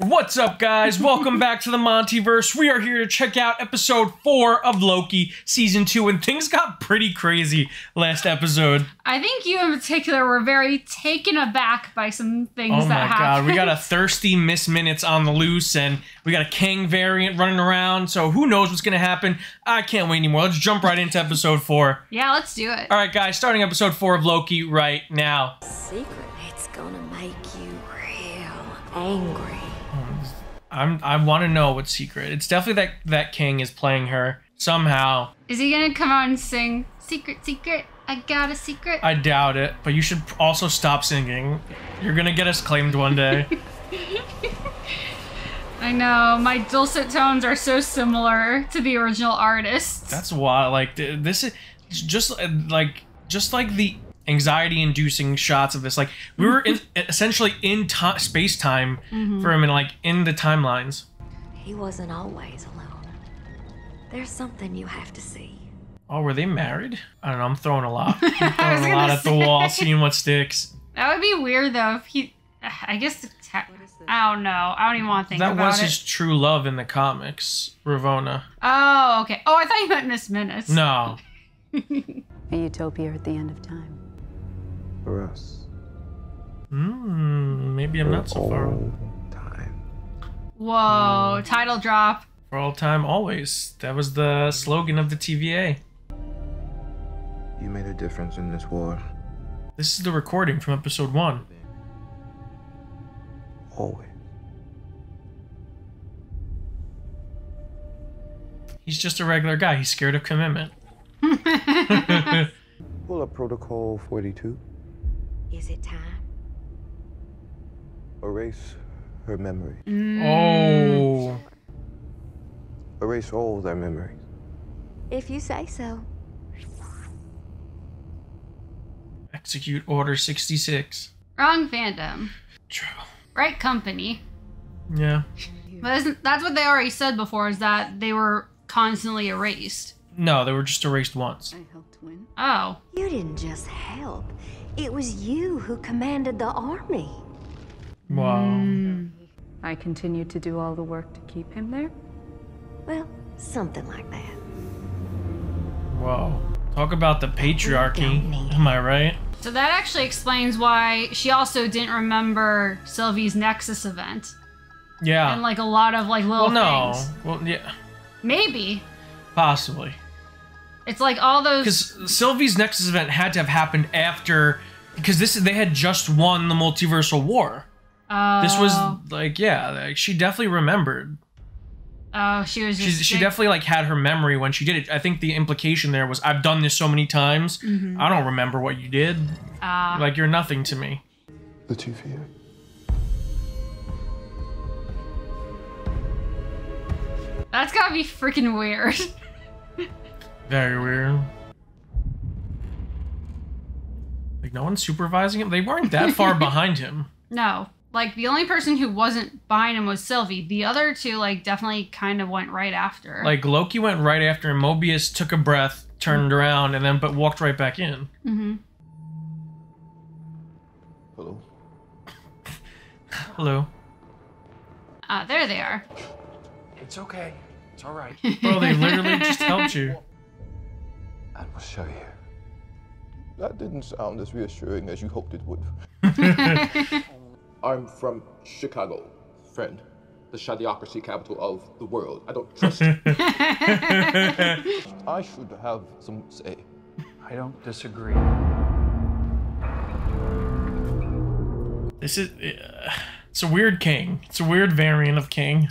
What's up, guys? Welcome back to the MontyVerse. We are here to check out episode 4 of Loki season 2, and things got pretty crazy last episode. I think you in particular were very taken aback by some things that happened. Oh my god, we got a thirsty Miss Minutes on the loose, and we got a Kang variant running around, so who knows what's gonna happen. I can't wait anymore. Let's jump right into episode 4. Yeah, let's do it. Alright guys, starting episode 4 of Loki right now. Secret. It's gonna make you real angry. I want to know what's secret. It's definitely that King is playing her somehow. Is he gonna come out and sing, "Secret, secret, I got a secret"? I doubt it, but you should also stop singing. You're gonna get us claimed one day. I know, my dulcet tones are so similar to the original artist. That's why, like, this is just like the anxiety-inducing shots of this. Like, we were essentially in space-time for him, and like in the timelines. He wasn't always alone. There's something you have to see. Oh, were they married? I don't know. I'm throwing a lot. I'm throwing a lot at the wall, seeing what sticks. That would be weird, though. If he, I guess, I don't know. I don't even want to think about it. That was his true love in the comics, Ravonna. Oh, okay. Oh, I thought you meant Miss Minutes. No. A utopia at the end of time. For us. Maybe I'm not so far off. Time. Whoa, title drop. For all time, always. That was the slogan of the TVA. You made a difference in this war. This is the recording from episode 1. Always. He's just a regular guy. He's scared of commitment. Pull up Protocol 42. Is it time? Erase her memory. Oh. Erase all their memories. If you say so. Execute Order 66. Wrong fandom. True. Right company. Yeah. But that's what they already said before, is that they were constantly erased. No, they were just erased once. I helped win. Oh. You didn't just help. It was you who commanded the army. Wow. I continued to do all the work to keep him there. Well, something like that. Whoa. Talk about the patriarchy. Am I right? So that actually explains why she also didn't remember Sylvie's Nexus event. Yeah. And like a lot of like little things. Well, yeah. Maybe. Possibly. It's like all those. Because Sylvie's Nexus event had to have happened after, because they had just won the multiversal war. This was like, yeah, like, she definitely remembered. Oh, she was just. She definitely like had her memory when she did it. I think the implication there was, I've done this so many times. I don't remember what you did. Like, you're nothing to me. The TVA. That's gotta be freaking weird. Very weird. Like, no one's supervising him? They weren't that far behind him. No. Like, the only person who wasn't behind him was Sylvie. The other two, like, definitely kind of went right after. Like, Loki went right after him. Mobius took a breath, turned around, and then but walked right back in. Hello. Hello. There they are. It's okay. It's all right. Bro, they literally just helped you. And we'll show you. That didn't sound as reassuring as you hoped it would. I'm from Chicago, friend. The shadoocracy capital of the world. I don't trust you. I should have some say. I don't disagree. This is... it's a weird king. It's a weird variant of king.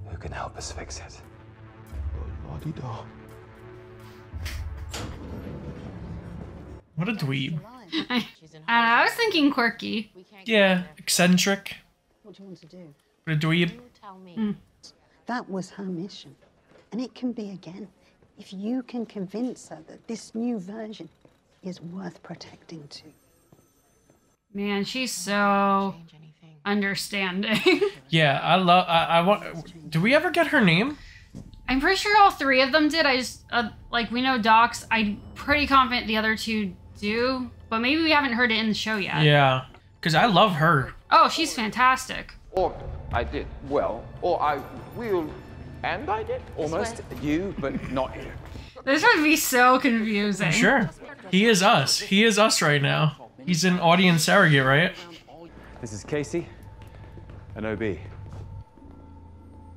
Who can help us fix it? La-di-da. What a dweeb. I was thinking quirky. Yeah, eccentric. What do you want to do? What a dweeb. That was her mission. And it can be again. If you can convince her that this new version is worth protecting too. Man, she's so understanding. Yeah, I want... Do we ever get her name? I'm pretty sure all 3 of them did. I just, like, we know Doc's. I'm pretty confident the other 2 do. But maybe we haven't heard it in the show yet. Yeah, because I love her. Oh, she's fantastic. Order. I did well, or I will, and I did Almost you, but not you. This would be so confusing. Sure. He is us. He is us right now. He's an audience surrogate, right? This is Casey and OB.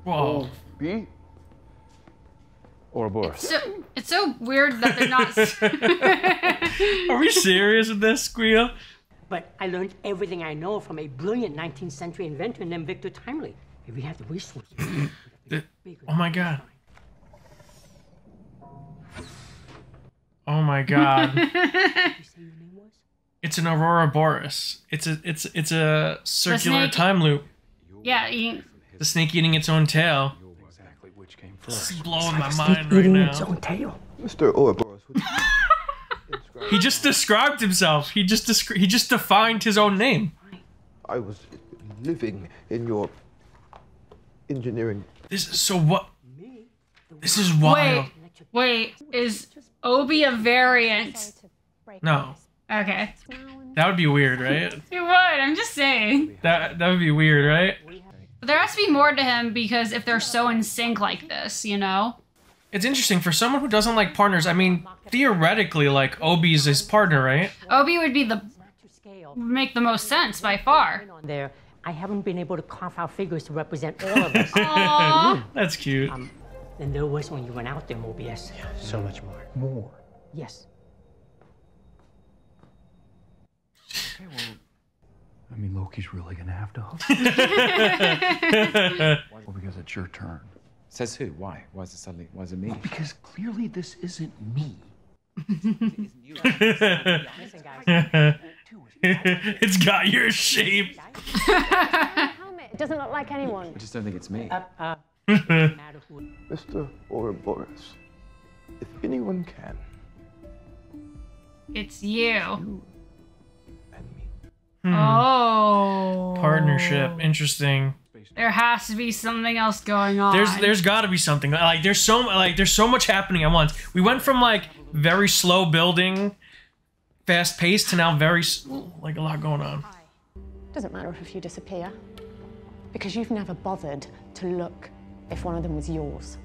Whoa. B? Ouroboros. It's so weird that they're not. Are we serious with this, Squeal? But I learned everything I know from a brilliant 19th century inventor named Victor Timely. If we have the resources. Oh my god. Oh my god. It's an Ouroboros. It's a circular time loop. Yeah, The snake eating its own tail. Exactly which came This is first. blowing my mind right Its now. own tail. Mr. Ouroboros would He just described himself. He just defined his own name. I was living in your engineering. This is so what? This is wild. Wait, is Obi a variant? No, Okay. that would be weird, right? It would, I'm just saying. That would be weird, right? There has to be more to him because if they're so in sync like this, you know? It's interesting for someone who doesn't like partners. I mean, theoretically, like Obi's his partner, right? Obi would be make the most sense by far. On there, I haven't been able to carve out figures to represent all of us. Aww. That's cute. Than there was when you went out there, Mobius. Yeah, So much more. More. Yes. Okay, well, I mean, Loki's really gonna have to. Well, because it's your turn. Says who? Why? Why is it me? Because clearly this isn't me. It's got your shape. It doesn't look like anyone. I just don't think it's me. Mr. Ouroboros, if anyone can, It's you. and me. Oh. Partnership. Interesting. There has to be something else going on. There's got to be something. Like there's so much happening at once. We went from like very slow building, fast paced to now very like a lot going on. Doesn't matter if you disappear, because you've never bothered to look if one of them was yours.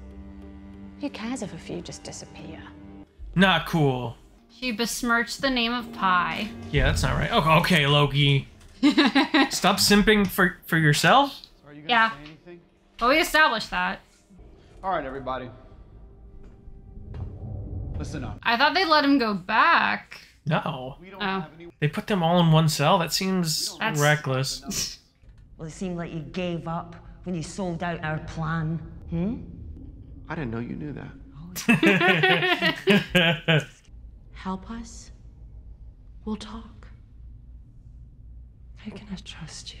Who cares if a few just disappear? Not cool. She besmirched the name of Pi. Yeah, that's not right. Okay, Loki. Stop simping for yourself. Yeah. Well, we established that. All right, everybody. Listen up. I thought they let him go back. No. Oh. They put them all in one cell? That seems reckless. Well, it seemed like you gave up when you sold out our plan. I didn't know you knew that. Help us. We'll talk. How can I trust you?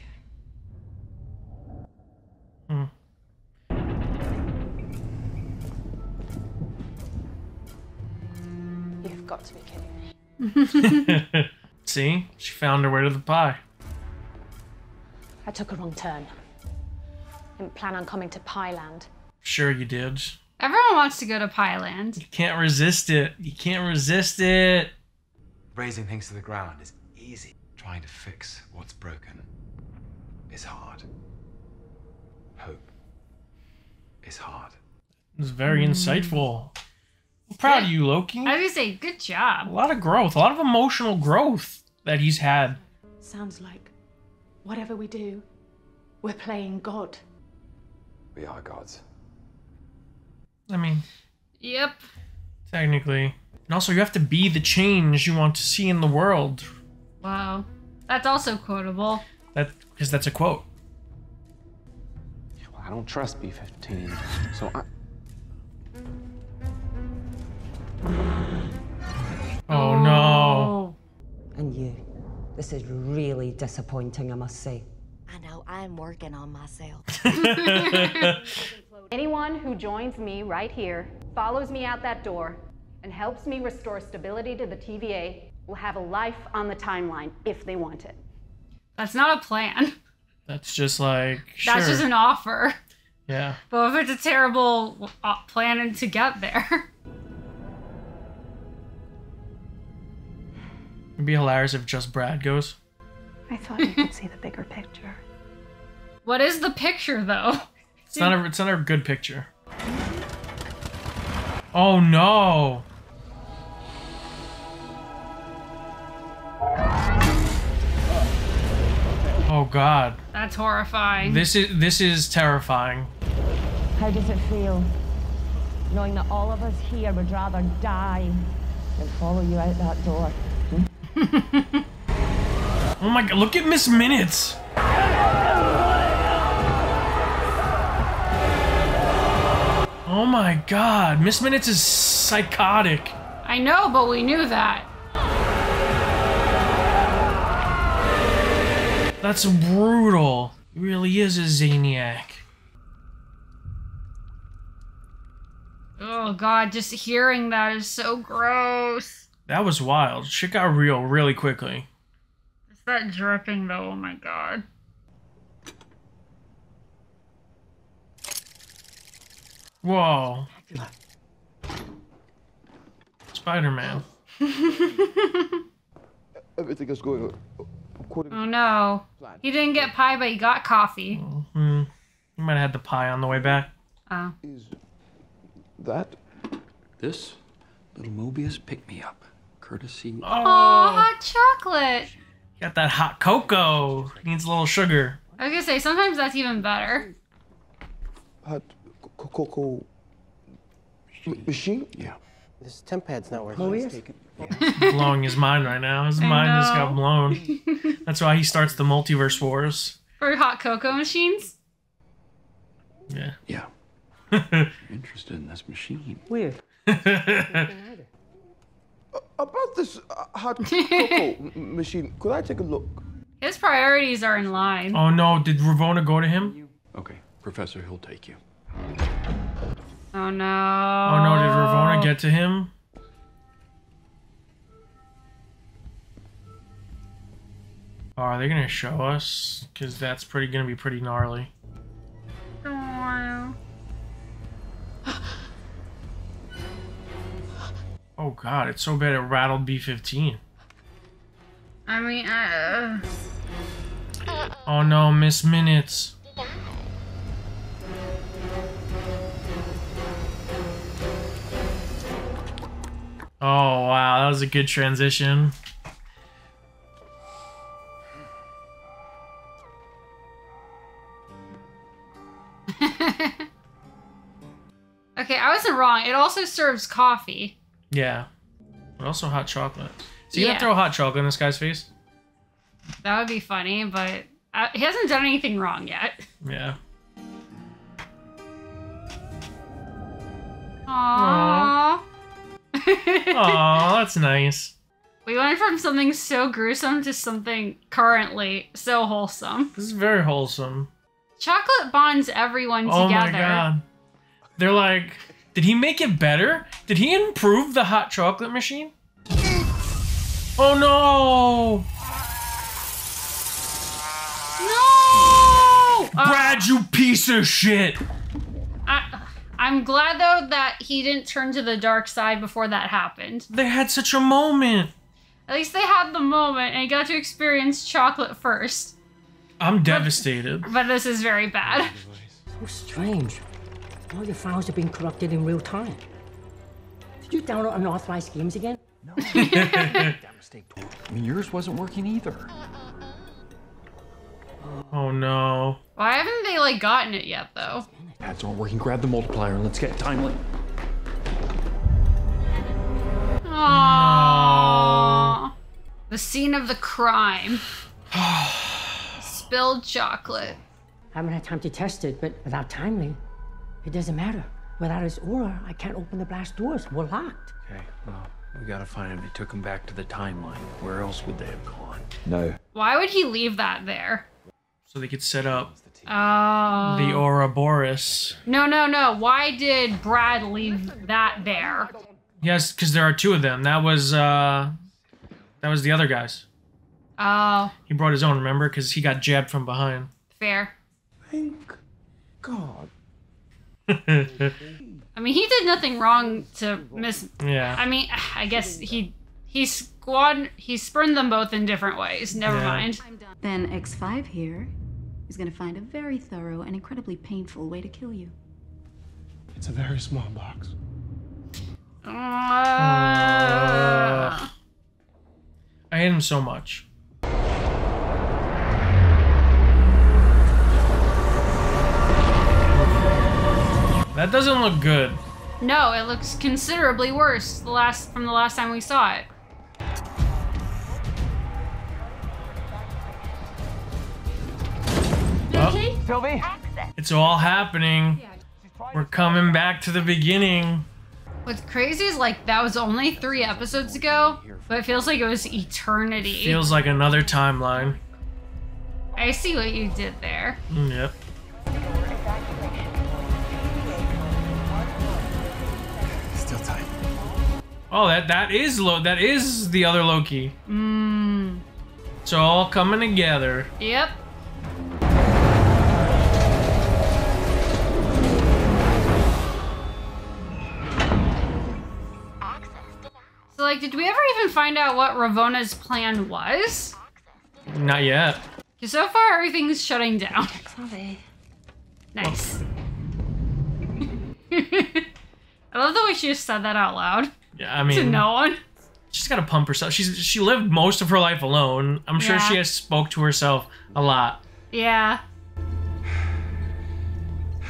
You've got to be kidding me. See? She found her way to the pie. I took a wrong turn. Didn't plan on coming to Pieland. Sure you did. Everyone wants to go to Pieland. You can't resist it. You can't resist it. Raising things to the ground is easy. Trying to fix what's broken is hard. Hope is hard. It was very insightful. I'm proud of you, Loki. I was gonna say, good job. A lot of growth. A lot of emotional growth that he's had. Sounds like whatever we do, we're playing God. We are gods. I mean, Yep. technically. And also, you have to be the change you want to see in the world. Wow. That's also quotable. Because that's a quote. Well, I don't trust B-15, so I... Oh no. And you. This is really disappointing, I must say. I know, I'm working on myself. Anyone who joins me right here, follows me out that door, and helps me restore stability to the TVA will have a life on the timeline if they want it. That's not a plan. That's just like, sure. That's just an offer. Yeah. But if it's a terrible plan to get there. It'd be hilarious if just Brad goes. I thought you could see the bigger picture. What is the picture though? It's not a good picture. Oh no. Oh god. That's horrifying. This is terrifying. How does it feel? Knowing that all of us here would rather die than follow you out that door. Oh my god, look at Miss Minutes! Oh my god, Miss Minutes is psychotic. I know, but we knew that. That's brutal. He really is a Zaniac. Oh god, just hearing that is so gross. That was wild. Shit got real really quickly. It's that dripping though, oh my god. Whoa. Spider-Man. Everything is going according Oh no. He didn't get pie, but he got coffee. He might have had the pie on the way back. Oh. that. This little Mobius pick-me-up, courtesy. Oh, hot chocolate. Got that hot cocoa. Needs a little sugar. I was gonna say, sometimes that's even better. Hot cocoa machine? Yeah. This temp pad's not working. Mobius? Blowing his mind right now. His mind just got blown. That's why he starts the multiverse wars. For hot cocoa machines? Yeah. Yeah. I'm interested in this machine. Weird. About this hot cocoa machine, could I take a look? His priorities are in line. Oh no, did Ravonna go to him? Okay, Professor, he'll take you. Oh no. Oh no, did Ravonna get to him? Oh, are they gonna show us? Because that's gonna be pretty gnarly. Oh god, it's so bad it rattled B-15. I mean, Oh no, Miss Minutes. Oh wow, that was a good transition. Okay, I wasn't wrong. It also serves coffee. Yeah. But also hot chocolate. So you gonna Yeah. throw hot chocolate in this guy's face? That would be funny, but he hasn't done anything wrong yet. Yeah. Aww. Aw, that's nice. We went from something so gruesome to something currently so wholesome. This is very wholesome. Chocolate bonds everyone Oh together. my god. They're like, did he make it better? Did he improve the hot chocolate machine? Oh no! No! Brad, you piece of shit! I'm glad though that he didn't turn to the dark side before that happened. They had such a moment. At least they had the moment and he got to experience chocolate first. I'm devastated. But this is very bad. So strange. All your files are being corrupted in real time. Did you download unauthorized games again? No. That mistake. I mean, yours wasn't working either. Oh no. Why haven't they like gotten it yet though? Pads aren't working. Grab the multiplier and let's get Timely. Aww. The scene of the crime. Spilled chocolate. I haven't had time to test it, but without Timely, it doesn't matter. Without his aura, I can't open the blast doors. We're locked. Okay, well, we gotta find him. They took him back to the timeline. Where else would they have gone? No. Why would he leave that there? So they could set up Oh. the Ouroboros. No. Why did Brad leave that there? Yes, because there are two of them. That was the other guys. Oh, He brought his own, remember? Because he got jabbed from behind. fair. Thank God. I mean, he did nothing wrong to miss. Yeah. I mean, I guess he spurned them both in different ways. Never mind. Then X5 here is going to find a very thorough and incredibly painful way to kill you. It's a very small box. I hate him so much. That doesn't look good. No, it looks considerably worse from the last time we saw it. Oh, Sylvie? it's all happening. We're coming back to the beginning. What's crazy is like that was only 3 episodes ago, but it feels like it was eternity. Feels like another timeline. I see what you did there. Yep. Still tight. Oh, that is the other Loki. Mmm. It's all coming together. Yep. So, like, did we ever even find out what Ravonna's plan was? Not yet. Because so far, everything's shutting down. Nice. I love the way she just said that out loud. Yeah, I mean, to no one. She's got to pump herself. She lived most of her life alone. I'm sure she has spoke to herself a lot. Yeah.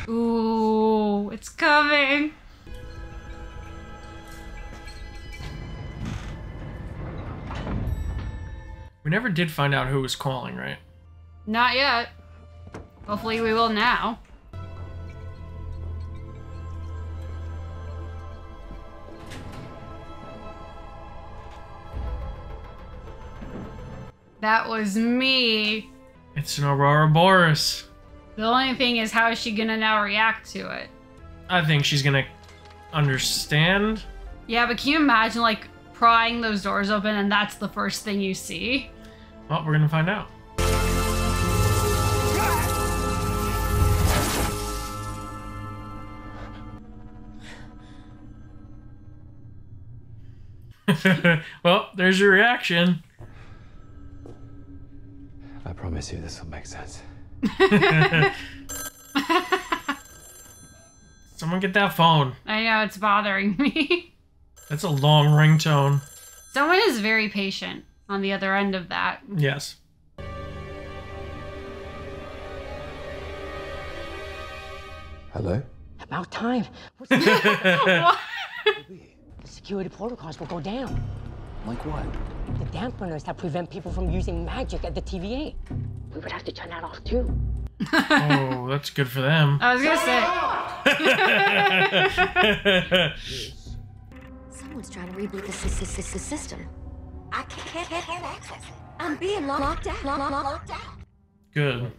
Ooh, it's coming. We never did find out who was calling, right? Not yet. Hopefully we will now. That was me. It's an Aurora Boreas. The only thing is, how is she gonna now react to it? I think she's gonna understand. Yeah, but can you imagine, like, prying those doors open and that's the first thing you see? Well, we're gonna find out. Well, there's your reaction. I promise you this will make sense. Someone get that phone. I know, it's bothering me. That's a long ringtone. Someone is very patient on the other end of that. Yes. Hello? About time. The security protocols will go down. Like what? The dampeners that prevent people from using magic at the TVA. We would have to turn that off too. Oh, that's good for them. I was gonna say. Someone's trying to reboot the system. I can't access it. I'm being locked out. Good.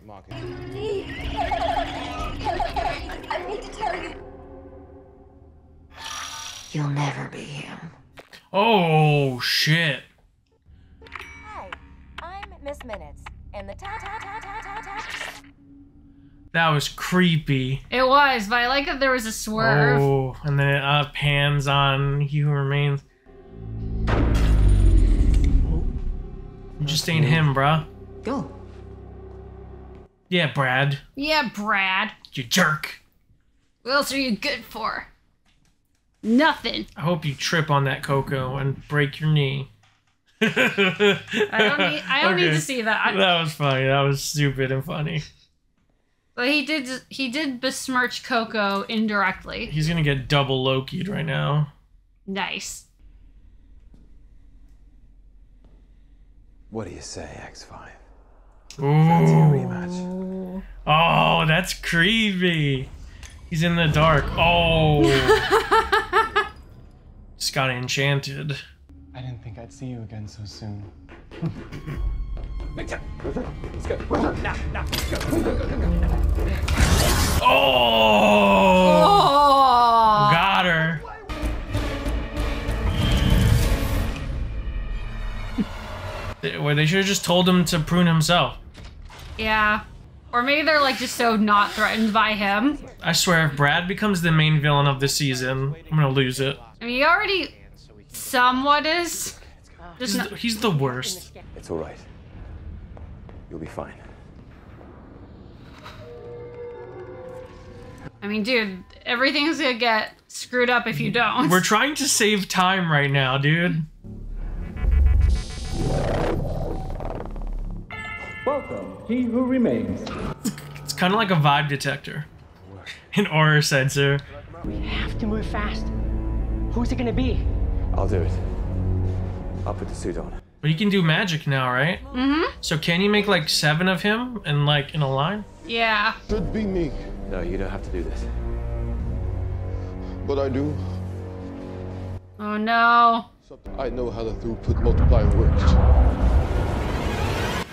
I need to tell you. You'll never be him. Oh, shit. Hi, I'm Miss Minutes, and the That was creepy. It was, but I like that there was a swerve. Oh, and then it pans on He Who Remains. You just ain't him, bruh. Go. Yeah, Brad. Yeah, Brad. You jerk. What else are you good for? Nothing. I hope you trip on that cocoa and break your knee. I don't need to see that. That was funny. That was stupid and funny. But he did besmirch Coco indirectly. He's gonna get double Loki'd right now. Nice. What do you say, X5? Ooh. Fancy a rematch? Oh, that's creepy. He's in the dark. Oh. Just got enchanted. I didn't think I'd see you again so soon. Let's go. Now, Oh! Got her. They should have just told him to prune himself. Yeah. Or maybe they're like just so not threatened by him. I swear, if Brad becomes the main villain of this season, I'm gonna lose it. I mean, he already somewhat is. He's the worst. It's all right. You'll be fine. I mean, dude, everything's gonna get screwed up if you don't. We're trying to save time right now, dude. Welcome, he who remains. It's kind of like a vibe detector. An aura sensor. We have to move fast. Who's it gonna be? I'll do it. I'll put the suit on. But he can do magic now, right? Mm-hmm. So can you make like 7 of him and like in a line? Yeah. Should be me. No, you don't have to do this. But I do. Oh no. I know how the throughput multiplier works.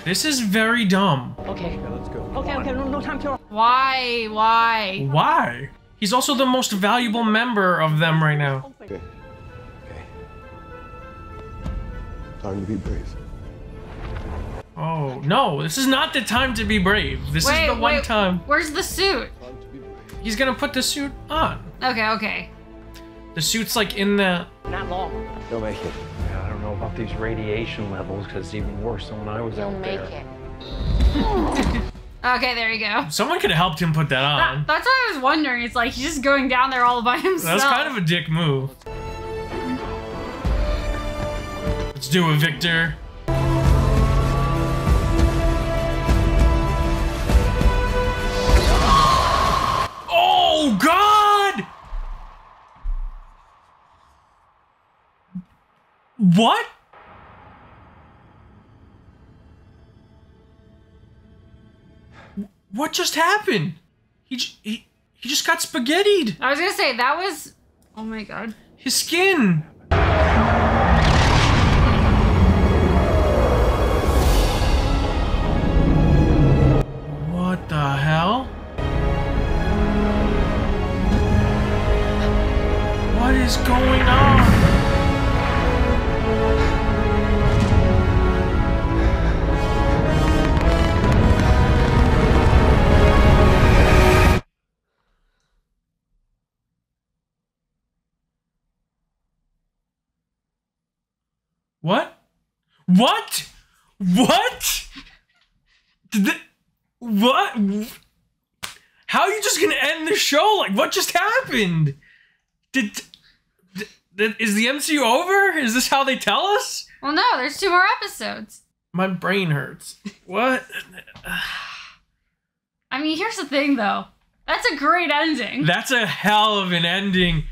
This is very dumb. Okay. Let's go. Okay, no time to... Why? Why? He's also the most valuable member of them right now. Okay. Time to be brave. Oh, no. This is not the time to be brave. This is the one time. Where's the suit? He's gonna put the suit on. Okay. The suit's like in the... Not long. You'll make it. Yeah, I don't know about these radiation levels, because it's even worse than when I was out there. Okay, there you go. Someone could have helped him put that on. That's what I was wondering. It's like he's just going down there all by himself. That's kind of a dick move. Let's do it, Victor. Oh, God! What? What just happened? He just got spaghettied. I was gonna say, that was... Oh my God. His skin. What the hell? What is going on? What? What? What? What? How are you just gonna end the show? Like, what just happened? Is the MCU over? Is this how they tell us? Well, no, there's 2 more episodes. My brain hurts. What? I mean, here's the thing, though. That's a great ending. That's a hell of an ending.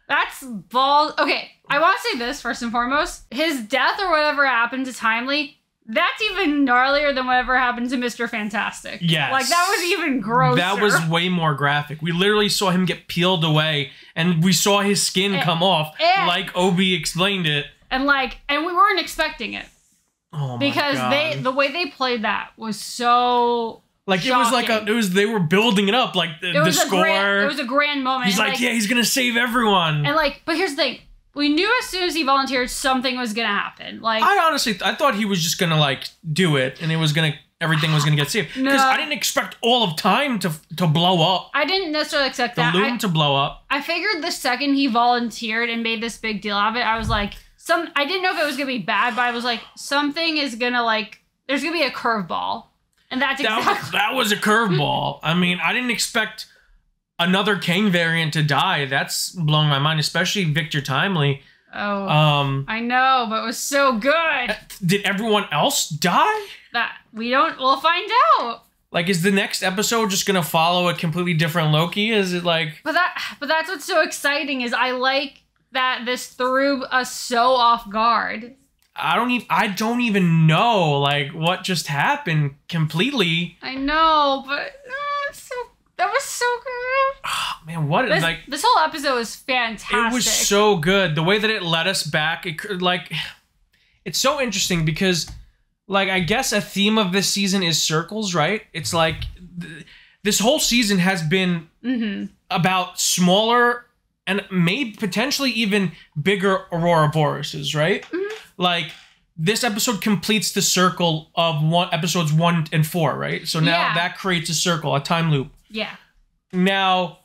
That's balls. Okay, I want to say this first and foremost. His death or whatever happened to Timely, that's even gnarlier than whatever happened to Mr. Fantastic. Yes. Like, that was even grosser. That was way more graphic. We literally saw him get peeled away, and we saw his skin come off, like Obi explained it. And we weren't expecting it. Oh my because God. the way they played that was so... Like, shocking. they were building it up, like the score. It was a grand moment. He's like, yeah, he's gonna save everyone. And but here's the thing. We knew as soon as he volunteered something was gonna happen. Like, I thought he was just gonna do it, and everything was gonna get saved. Because I didn't expect all of time to blow up. I didn't necessarily expect the loom to blow up. I figured the second he volunteered and made this big deal of it, I was like, I didn't know if it was gonna be bad, but I was like, something is gonna there's gonna be a curveball. And that's exactly... That was a curveball. I mean, I didn't expect another Kang variant to die. That's blowing my mind, especially Victor Timely. Oh, I know, but it was so good. Did everyone else die? We'll find out. Like, is the next episode just gonna follow a completely different Loki? Is it like... But that's what's so exciting is I like that this threw us so off guard. I don't even know what just happened completely. I know, but that was so good. Oh, man, what this whole episode was fantastic. It was so good. The way that it led us back, it's so interesting because I guess a theme of this season is circles, right? It's this whole season has been about smaller and maybe potentially even bigger Aurora Borises, right? This episode completes the circle of episodes 1 and 4, right? So now that creates a circle, a time loop. Yeah. Now,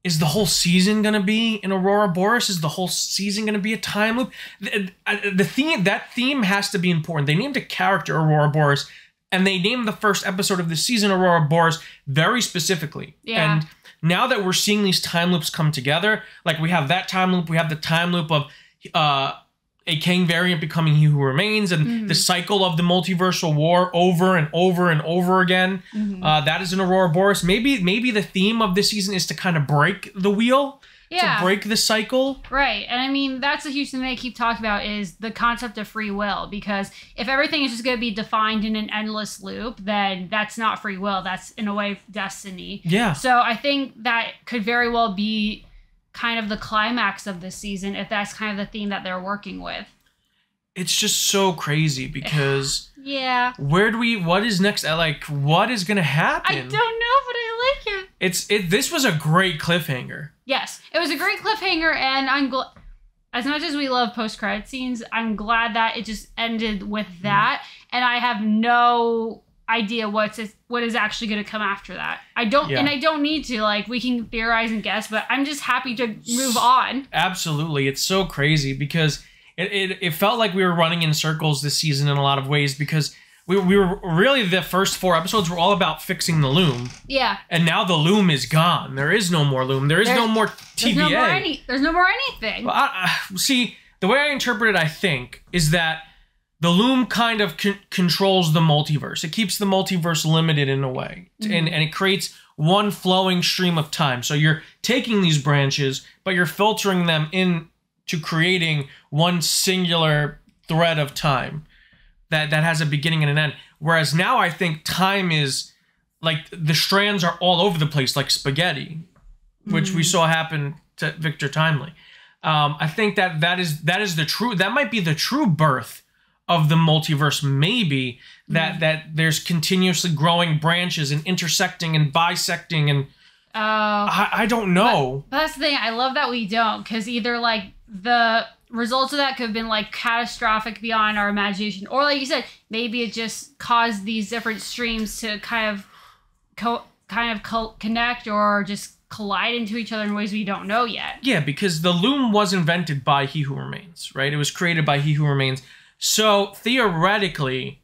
is the whole season gonna be an Aurora Boris? Is the whole season gonna be a time loop? That theme has to be important. They named a character Aurora Boris, and they named the first episode of the season Aurora Boris very specifically. Yeah. And now that we're seeing these time loops come together, like we have that time loop, we have the time loop of a Kang variant becoming He Who Remains, and the cycle of the multiversal war over and over and over again. That is an Ouroboros. Maybe the theme of this season is to kind of break the wheel, to break the cycle. Right. And I mean, that's a huge thing they keep talking about is the concept of free will, because if everything is just going to be defined in an endless loop, then that's not free will. That's, in a way, destiny. Yeah. So I think that could very well be kind of the climax of this season, if that's kind of the theme that they're working with. It's just so crazy because what is next? Like, what is gonna happen? I don't know, but I like it. This was a great cliffhanger. Yes, it was a great cliffhanger, and I'm glad. As much as we love post-credit scenes, I'm glad that it just ended with that, and I have no idea what is actually going to come after that. I don't need to. Like, we can theorize and guess, but I'm just happy to move on. Absolutely, it's so crazy because it felt like we were running in circles this season in a lot of ways, because we were really, the first 4 episodes were all about fixing the loom. Yeah. And now the loom is gone. There is no more loom. There's no more TVA. There's no more anything. Well, see, the way I interpret it, I think, is that the loom kind of controls the multiverse. It keeps the multiverse limited in a way. And it creates one flowing stream of time. So you're taking these branches, but you're filtering them into creating one singular thread of time that has a beginning and an end. Whereas now I think time is, like, the strands are all over the place like spaghetti, which we saw happen to Victor Timely. I think that might be the true birth of the multiverse, maybe, that there's continuously growing branches and intersecting and bisecting, and I don't know. But that's the thing, I love that we don't, because either, like, the results of that could have been, like, catastrophic beyond our imagination, or, like you said, maybe it just caused these different streams to kind of connect or just collide into each other in ways we don't know yet. Yeah, because the loom was invented by He Who Remains, right? It was created by He Who Remains. So theoretically,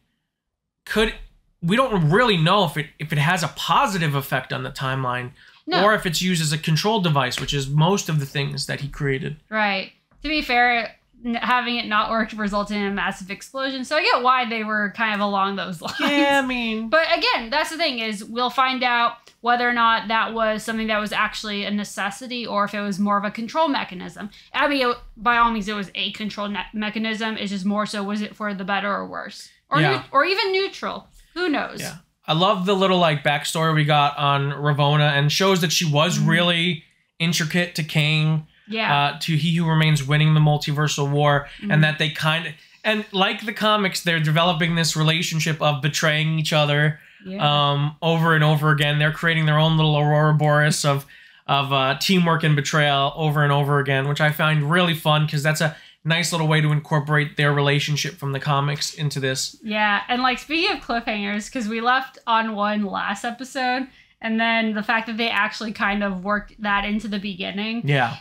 we don't really know if it has a positive effect on the timeline, or if it's used as a control device, which is most of the things that he created. Right. To be fair, having it not work resulted in a massive explosion, so I get why they were kind of along those lines. Yeah, I mean... But again, that's the thing, is we'll find out whether or not that was something that was actually a necessity, or if it was more of a control mechanism. I mean, by all means, it was a control mechanism. It's just more so, was it for the better or worse? Or even neutral. Who knows? Yeah. I love the little, like, backstory we got on Ravonna, and shows that she was really intricate to Kang. Yeah. To He Who Remains winning the multiversal war, and that they kind of, and like the comics, they're developing this relationship of betraying each other over and over again. They're creating their own little Ouroboros of teamwork and betrayal over and over again, which I find really fun, because that's a nice little way to incorporate their relationship from the comics into this. Yeah, and, like, speaking of cliffhangers, because we left on one last episode, and then the fact that they actually kind of worked that into the beginning. Yeah.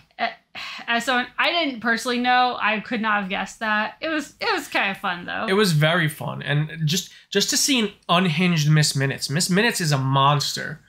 As someone I didn't personally know, I could not have guessed that. It was kind of fun, though. It was very fun, and just to see an unhinged Miss Minutes. Miss Minutes is a monster.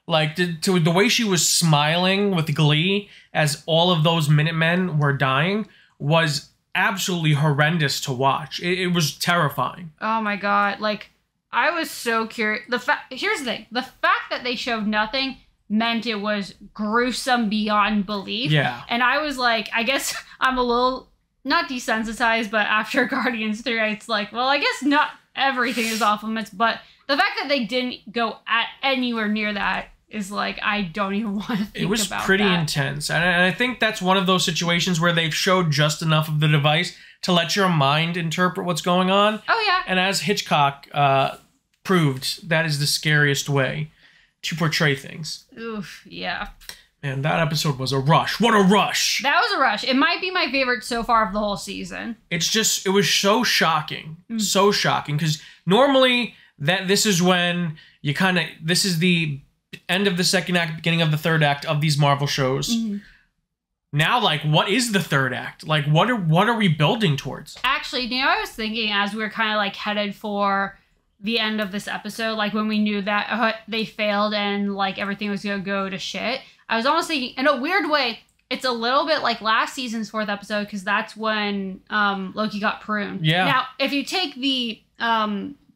Like, to the way she was smiling with glee as all of those Minutemen were dying was absolutely horrendous to watch. It was terrifying. Oh my god! Like, I was so curious. Here's the thing: the fact that they showed nothing meant it was gruesome beyond belief. Yeah. And I was like, I guess I'm a little, not desensitized, but after Guardians 3, it's like, well, I guess not everything is off limits, but the fact that they didn't go at anywhere near that is like, I don't even want to think about that. It was pretty intense. And I think that's one of those situations where they've showed just enough of the device to let your mind interpret what's going on. Oh, yeah. And as Hitchcock proved, that is the scariest way to portray things. Oof, yeah. Man, that episode was a rush. What a rush! That was a rush. It might be my favorite so far of the whole season. It's just, it was so shocking. So shocking. Because normally, this is when you kind of, this is the end of the second act, beginning of the third act of these Marvel shows. Now, like, what is the third act? Like, what are we building towards? Actually, you know, I was thinking as we were kind of, like, headed for the end of this episode, like when we knew that they failed and like everything was gonna go to shit. I was almost thinking, in a weird way, it's a little bit like last season's 4th episode, because that's when Loki got pruned. Yeah. Now, if you take the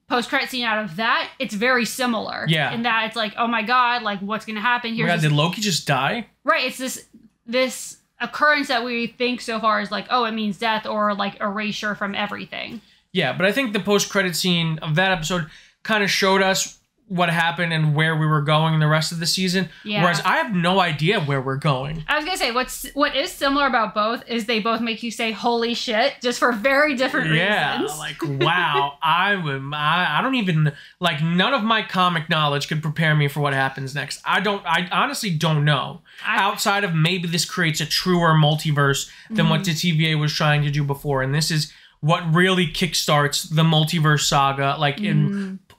post-credit scene out of that, it's very similar. Yeah. In that it's like, oh my god, like what's gonna happen here? Did Loki just die? Right. It's this occurrence that we think so far is like, oh, it means death or like erasure from everything. Yeah, but I think the post-credit scene of that episode kind of showed us what happened and where we were going in the rest of the season. Yeah. Whereas I have no idea where we're going. I was gonna say what is similar about both is they both make you say holy shit, just for very different reasons. Yeah, like wow, I don't even, like, none of my comic knowledge could prepare me for what happens next. I honestly don't know. Outside of maybe this creates a truer multiverse than what the TVA was trying to do before, and this is what really kickstarts the Multiverse Saga, like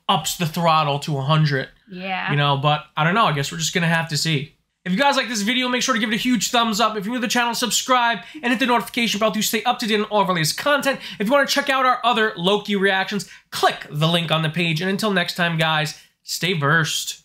ups the throttle to 100. Yeah. You know, but I don't know. I guess we're just going to have to see. If you guys like this video, make sure to give it a huge thumbs up. If you're new to the channel, subscribe and hit the notification bell to stay up to date on all of our latest content. If you want to check out our other Loki reactions, click the link on the page. And until next time, guys, stay versed.